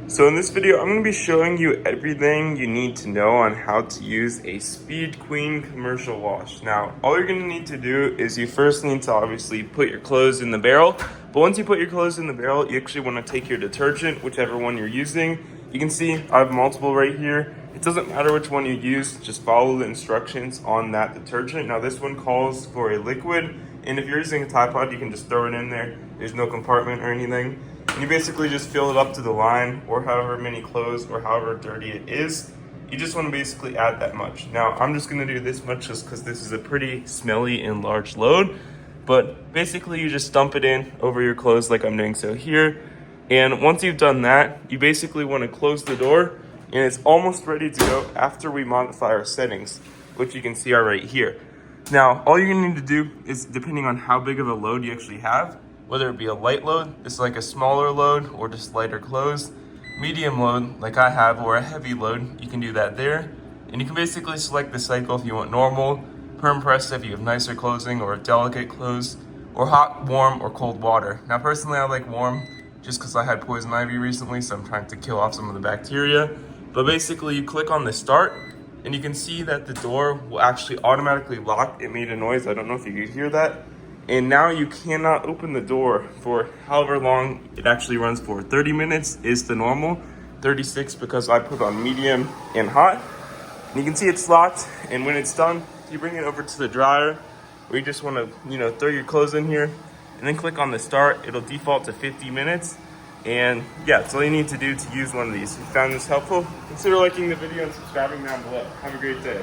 So in this video, I'm going to be showing you everything you need to know on how to use a Speed Queen commercial wash. Now, all you're going to need to do is you first need to obviously put your clothes in the barrel. But once you put your clothes in the barrel, you actually want to take your detergent, whichever one you're using. You can see I have multiple right here. It doesn't matter which one you use, just follow the instructions on that detergent. Now this one calls for a liquid, and if you're using a Tide Pod, you can just throw it in there. There's no compartment or anything. And you basically just fill it up to the line, or however many clothes or however dirty it is. You just want to basically add that much. Now I'm just going to do this much just because this is a pretty smelly and large load. But basically you just dump it in over your clothes like I'm doing so here. And once you've done that, you basically want to close the door, and it's almost ready to go after we modify our settings, which you can see are right here. Now, all you're gonna need to do is, depending on how big of a load you actually have, whether it be a light load, this is like a smaller load, or just lighter clothes, medium load, like I have, or a heavy load, you can do that there. And you can basically select the cycle if you want normal, perm press if you have nicer clothing or delicate clothes, or hot, warm, or cold water. Now, personally, I like warm, just because I had poison ivy recently, so I'm trying to kill off some of the bacteria. But basically, you click on the start, and you can see that the door will actually automatically lock. It made a noise. I don't know if you could hear that. And now you cannot open the door for however long it actually runs for. 30 minutes is the normal, 36 because I put on medium and hot. And you can see it's locked, and when it's done, you bring it over to the dryer, where you just want to, throw your clothes in here, and then click on the start. It'll default to 50 minutes. And yeah, that's all you need to do to use one of these. If you found this helpful, consider liking the video and subscribing down below. Have a great day.